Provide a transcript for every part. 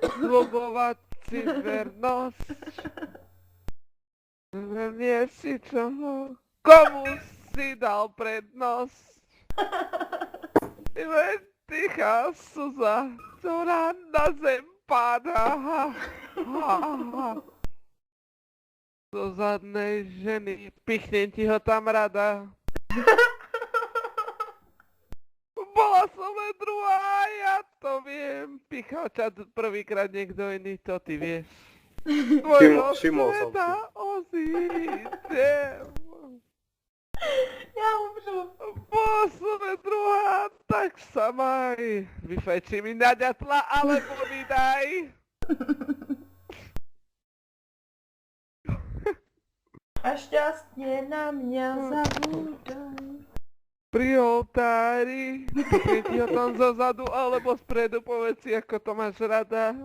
Slubovať si vernosť. Nie si čoho. Komu si dal prednosť? Len tichá slza, ktorá na zem padá. Do zadnej ženy, pichnem ti ho tam rada. Bola som len druhá, ja to viem. Pichal ťa prvýkrát niekto iný, to ty vieš. Tvojho Všimol som si. sveta ozídem. Já umřu. Bola som len druhá, tak sa maj. Vyfajči mi na ďatla, alebo mi daj. A šťastně na mě zabudaj. Pri oltári, pichnem ti ho tam zozadu, alebo spredu, povedz si, ako to máš rada.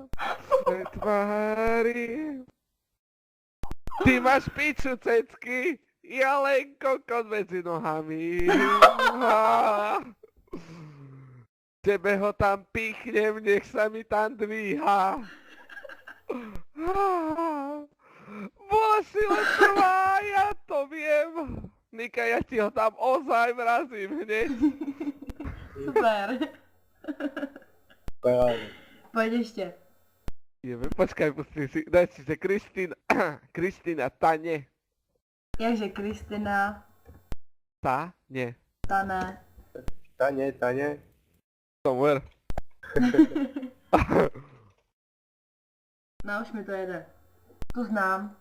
Pre tvári. Ty máš piču, cecky. Ja len kokot medzi nohami. Tebe ho tam pichnem, nech sa mi tam dvíha. Bola si len prvá, ja to viem. Nika, ja ti ho tam ozaj vrazím hneď. Super. Paráda. Pojď ještě. Počkaj, pustím si, daj si, že Kristina, Tane. Jakže Kristina, Tane. Tane. Tane. Somewhere. No už mi to jede. Tu znám.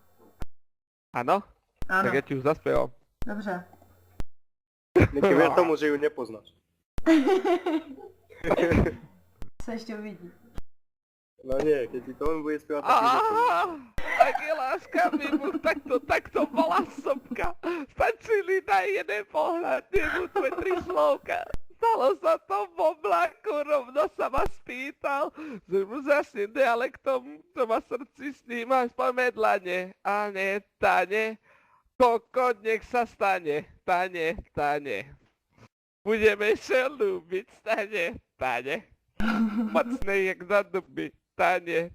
Áno? Ano, Tak ja ti už zaspievam. dobře. Niky, věř tomu, že ju nepoznáš. Se ještě uvidí. No nie, keď ti to on bude spievať, tak ju nepoznáš. Ak je láska mimo, takto bola sopka. Stačili na jeden pohľad, nemu tvoje 3 slovka. Stalo sa to v oblaku, rovno sa ma spýtal, že mu zašným dialektom, čo ma srdci snímaš pomedlane. A ne, Tane, kokot, nech sa stane, Tane. Budeme sa ľúbiť, Tane. Mocnej jak za duby, Tane.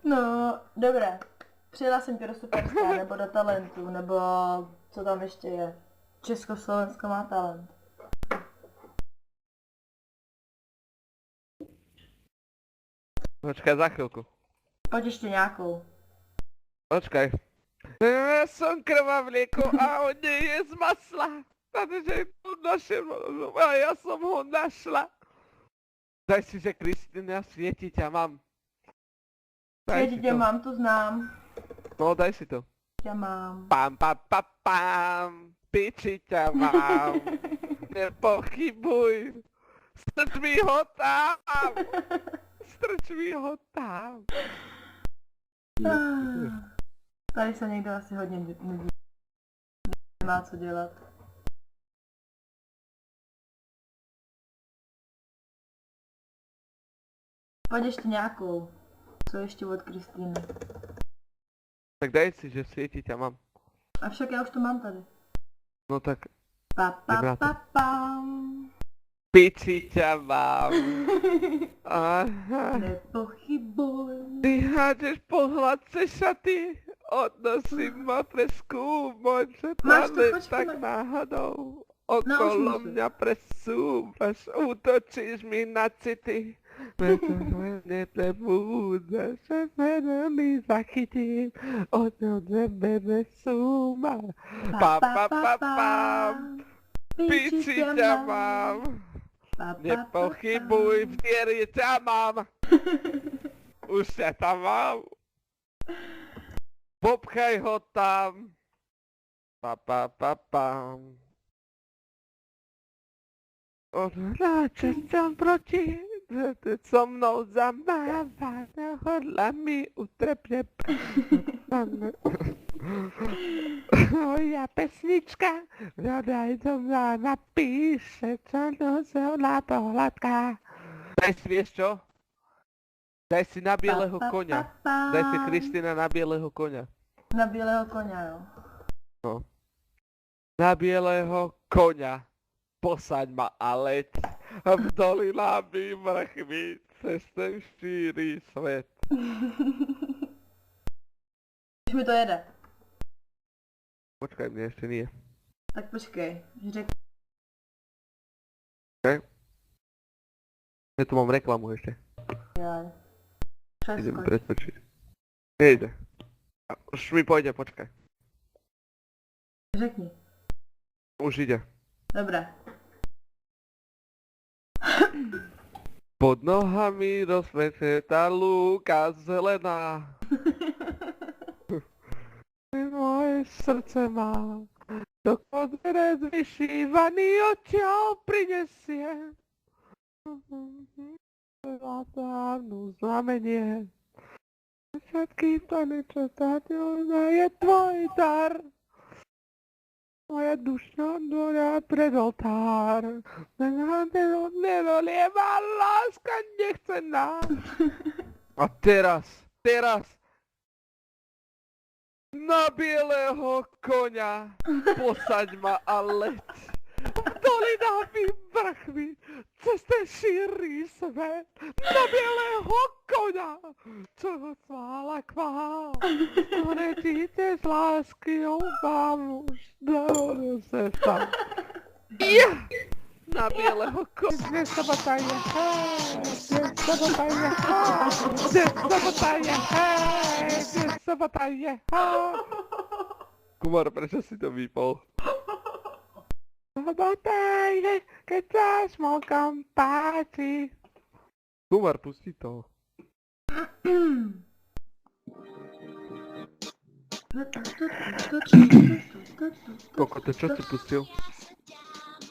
No, dobré. Přijela jsem tě do Superstar, nebo do Talentu, nebo co tam ještě je. Československo má talent. Počkaj, za chvíľku. Pojď ještě nějakou. Počkaj. Ja som krvavlíku a on nie je z masla. Takže tu našem, a ja som ho našla. Daj si, že Kristina, svieti ťa mám. Světě tě mám, tu znám. No, daj si to. Tě mám. Pam, piči ťa mám. Nepochybuj. Strč mi ho tam. Tady se někdo asi hodně nudí. Nemá co dělat. Pojď ještě nějakou. Co ještě od Kristýny? Tak daj si, že svieti ťa mám. Avšak já už to mám tady. No tak, Pa. piči ťa mám. Aha. Nepochybuj. Ty hádžeš pohľad cez šaty, odnosím ma preskúmať, že Máš to, len počkej, tak náhodou okolo Nauč mi sa. mňa presúvaš, útočíš mi na city. Preto nebudeš, že veľmi zachytím, od tebe nesúma. Pam, piči ťa mám. Nepochybuj, v dieri ťa mám. Už ťa tam mám. Popchaj ho tam. Pam. Odhráča sa proti, so mnou zamáva, hodla mi utrpne. Moja pesnička, dodaj do mňa napíše, čo nozelná pohľadka. Daj si, vieš čo? Daj si na bieleho koňa. Daj si Kristina na bieleho koňa. Na bílého koně, jo. No. Na bieleho koňa. Posaď ma a leď v dolinami vrchmi cez ten šíry svet. Už mi to jede. Počkaj, mne ešte nie. Tak počkej, řek... Ja tu mám reklamu ešte. Jaj. Idem Přeskoč. preskočiť. Nejde. Už mi pôjde, počkaj. Řekni. Už ide. Dobré. Pod nohami rozsvete tá lúka zelená. Moje srdce má do kodvere vyšívaný odtiaľ prinesie. Zlatávnu znamenie. Všetky plany, čo tátilná je tvoj dar. Moja duša dôľa pred oltár. Nerolieva láska nechcená. A teraz na bieleho koňa posaď ma a leď dolinami vrchmi cez ten šíry svet. Na bieleho koňa, čo chvála kvál, ktoré dítě z lásky obám už dávno se tam. Na bieleho koňa, dnes sobotaje, dnes sobotaje, dnes sobotaje, dnes sobotaje. Kumar, prečo si to vypol? Sobotaje, keď sa smolkom páči. Kumar, pusti to. Koko, to čo si pustil?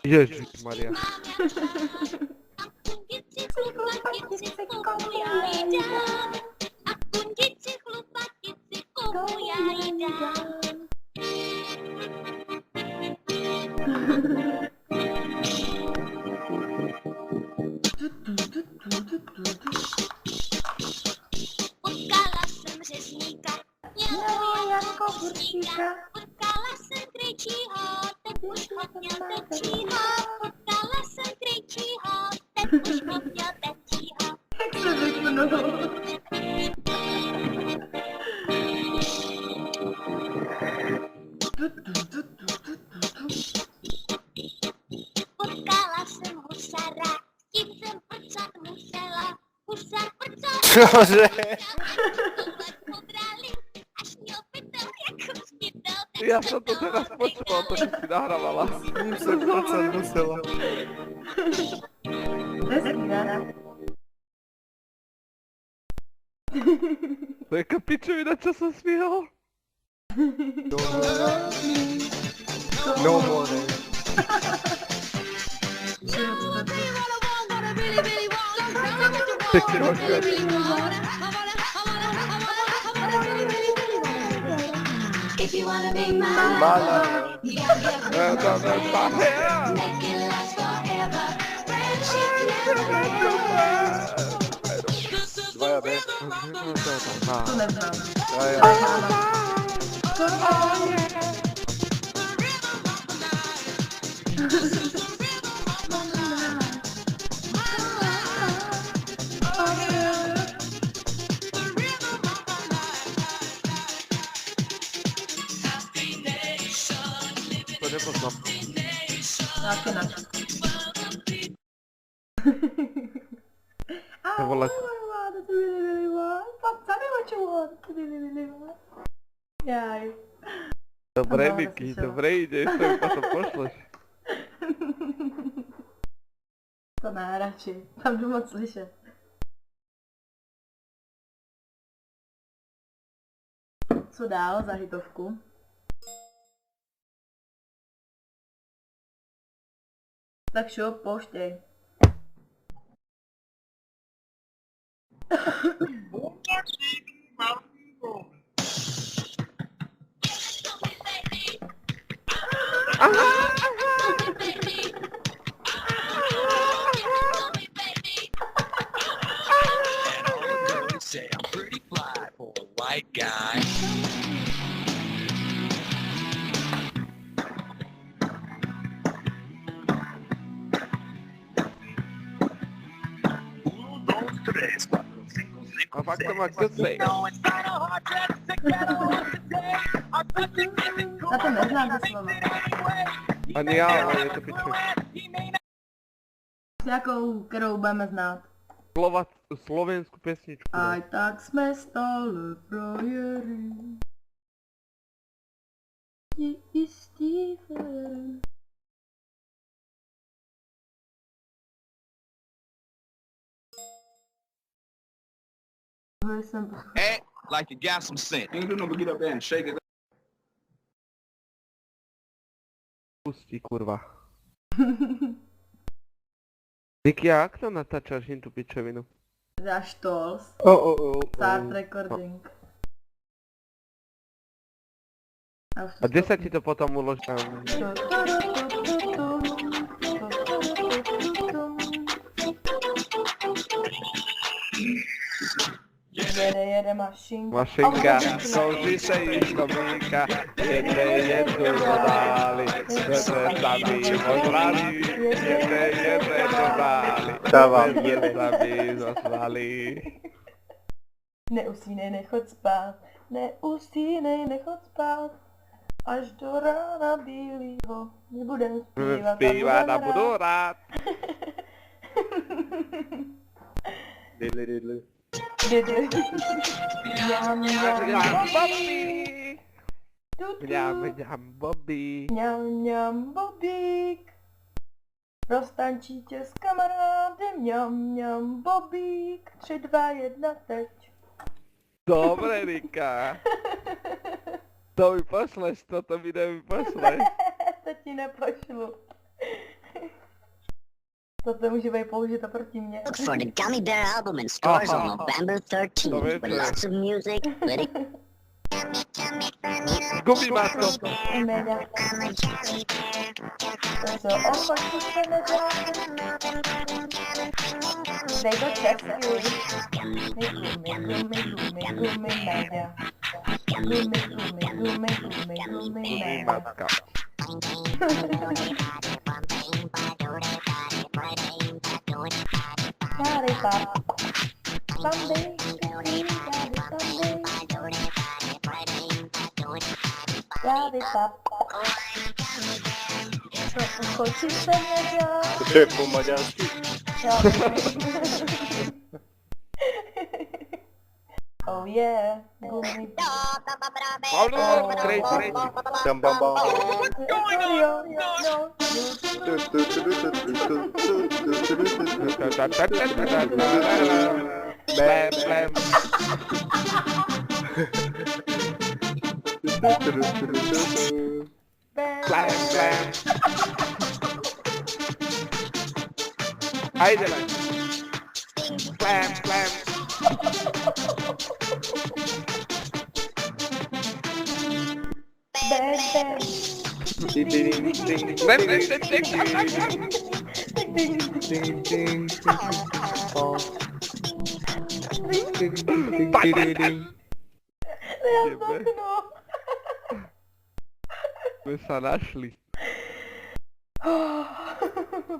Ježišmaria. Potkala jsem řezníka, měl jako burčíka. Potkala jsem krejčího, ten už ho měl tečího. Potkala jsem krejčího, ten už ho měl tečího. Jak se vypnul? Potkala jsem husara, s tím jsem prcat musela. Husar prcal, Cože? pobrali, až měl pytel jako zpětel. Ja som to teraz počúval, to keď si nahrávala. S ním se prcat musela. Hezký, ne? To je kapičovina, čo som smiel. No more. Pekne máš viac. If you wanna be mine, Mala. you gotta get Make it last forever. Friendship never Dvaja B. To neznám. Traja. To nepoznám. Taky ne. To volá... Jaj. Dobre, Áno, Niky, slyšela. dobre ideš, to mi potom pošleš. To ne, radši. Tam jdu moc slyšet. Co dál za hitovku? Tak šup, pouštěj. Say I'm pretty fly for a white guy. A fakt to má kusej. Na to neznám to slovo. Ani já, ale je to piču. S jakou, kterou budeme znát. Slovenskou pesničku. Aj tak jsme stále frajeri. Jistý frajer. Act like you got some sense. You ain't do no but get up there and shake it. Pustí, kurva. Niky, jak to natáčaš jim tu pičovinu? Dáš Tools. Start recording. A kde sa ti to potom uloží? Jede mašinka. Mašinka, kouří se již do mlíka, jede tu dodáli, jede sami ozvali, jede dodáli, jede sami ozvali. Neusínej, nechod spát, neusínej, nechod spát, až do rána bílýho, nebudem zpívat a budu rád. Diddly diddly. Diddly. Mňam, mňam, Bobby. tutu. Mňam, Bobby. Mňam, mňam, Bobík. Roztančí tě s kamarády, mňam, mňam, Bobík. 3, 2, 1, teď. Dobre, Rika. To mi pošleš, toto video mi pošleš. To ti nepošlu. Toto může být použito proti mně. Look for the Gummy Bear album in stores on November 13th with lots of music, lyric. Gummy masko. Mega. Takže ochočku se nedělá. Dej to česky. Gumi mega. Gumi mega. Matka. Daddy pop. Bambi. Daddy pop. Ochočku se nedělá. To je po maďarsky. Oh yeah, gummy. Crazy. Bam bam bam. Blam, blam. Blam, blam. Ajde, lan. Blam, blam. Bang, bang. Ding ding ding ding. Blam, blam, blam, blam. Ding ding. Oh. Ding ding ding ding. Já zdechnu. My sa našli.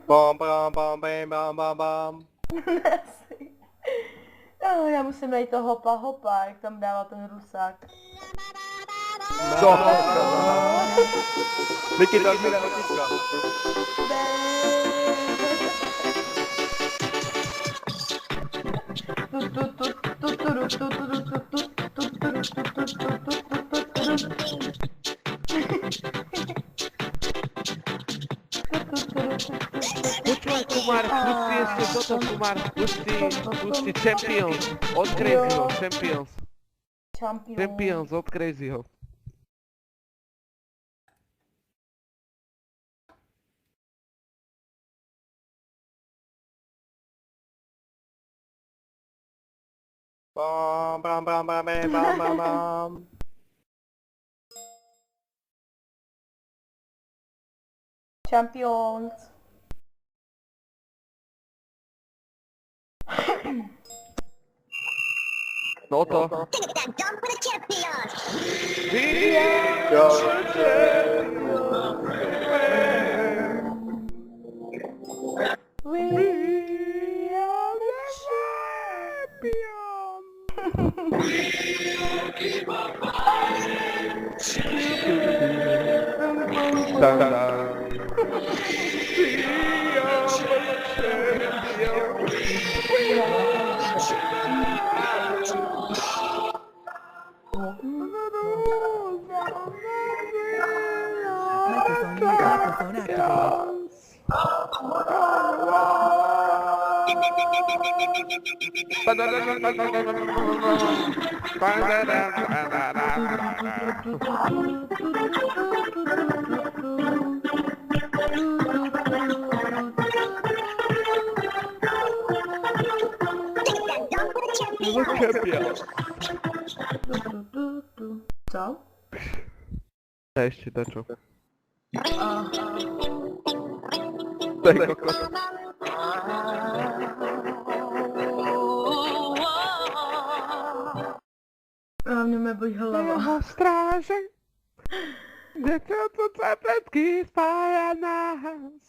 Bam bam bam bam bam bam bam. Já musím najít to hopa hopa, jak tam dával ten Rusák. No. Niky, dal mi na notička. Počúvaj, Kumar, pusti ešte toto, Kumar. Pusti Champions. Od Crazyho, Champions. Champions od Crazyho. Bam bam bam bam bam bam bam. Champions. No to. Think that jump for the champions! We are the Microphone activated. Co? Cześć, Daczu. A, Tego kota. a mnie boli hlava. Jeho stráže, kde to tabletky spája nás.